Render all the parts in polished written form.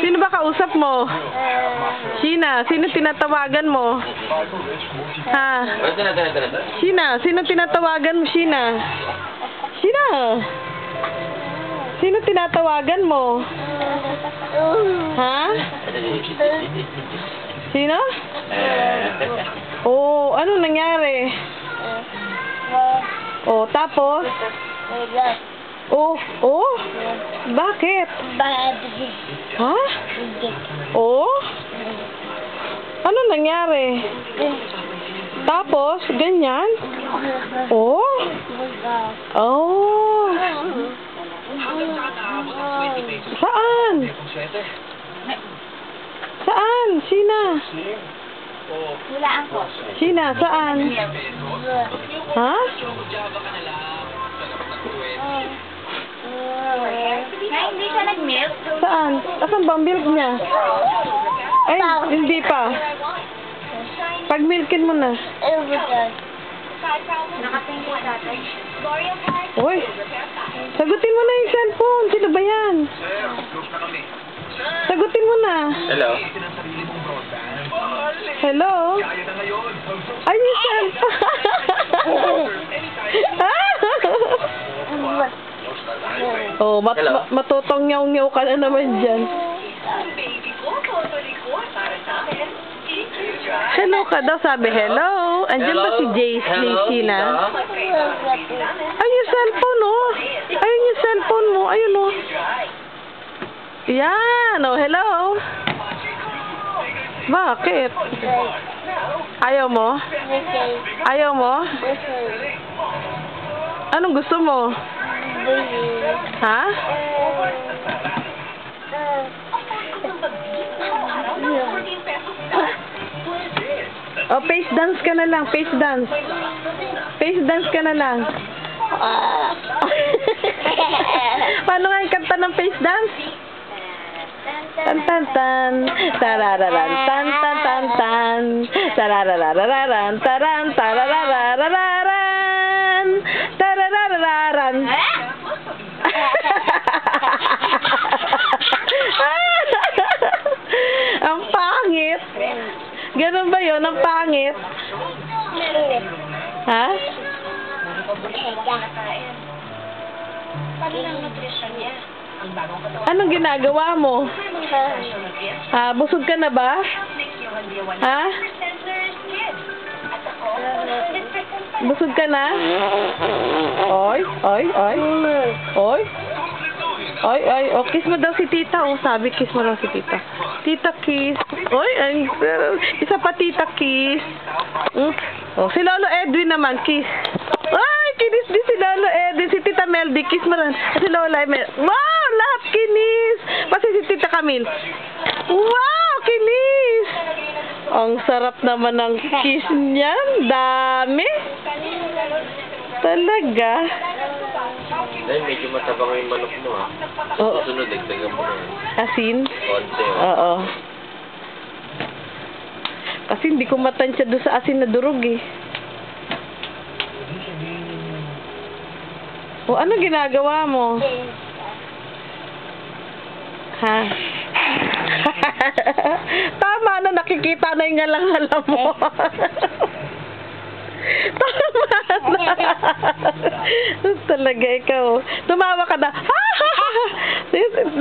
Sino ba kausap mo? Sheena, sino tinatawagan mo? Ha? Sheena, sino tinatawagan mo, Sheena? Sheena! Sino tinatawagan mo? Ha? Sino? Oh, ano nangyari? Oh, tapos? Oh, oh? Bakit? Ha? Oh? Ano nangyari? Tapos, ganyan? Oh? Oh? Saan? Saan? Sheena? Sheena, saan? Ha? Hindi siya nag-milk. Saan? Asan ba ang milk niya? Ay, hindi pa. Pag-milkin mo na. Nakatingin dati. Uy, sagutin mo na yung cellphone. Sino ba yan? Sagutin mo na. Hello? Hello? Ay, yung cellphone. Oh, matutong-nyaw-nyaw ka na naman dyan. Hello ka daw, sabi hello. Andiyan ba si Sheena? Ay, yung cellphone, oh. Ayun yung cellphone mo. Ayun, oh. Yan, oh, hello. Bakit? Ayaw mo? Ayaw mo? Anong gusto mo? Ha? Oh, face dance ka na lang. Face dance. Face dance ka na lang. Paano nga yung kanta ng face dance? Tan tan tan, tarararan, tan tan tan tan, tarararararan, taran tarararararan, tarararararan. Ang pangit. Ganun ba yun? Ang pangit. Ha? Anong ginagawa mo? Ha? Busog ka na ba? Ha? Busog ka na? Oy, oy, oy. Oy. Oy, oy. Oh, kiss mo daw si tita. Oh, sabi kiss mo daw si tita. Tita kiss. Oy, ay, isa pa tita kiss. Oh, si Lolo Edwin naman kiss. Ay, kinis din si Lolo Edwin. Si Tita Meldy, kiss mo rin. Si Lola Mel. Wow, lahat kinis. Pati si Tita Camille. Wow, kinis. Ang sarap naman ng kiss niyan. Dami. Talaga. Dahil medyo matabang yung manok mo, ha? Oo. Susunod, dagdagan mo na. Asin? Konti, Oo. Kasi hindi ko matansya doon sa asin na durog, eh. O, ano ginagawa mo? Ha? Tama na, nakikita na yung ngalang-ngalang mo. Tama na. Talaga ikaw. Tumawa ka na.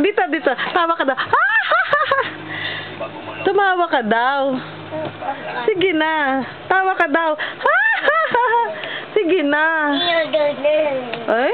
Dito, dito. Tawa ka na. Tumawa ka daw. Sige na. Tawa ka daw. Sige na. Ay?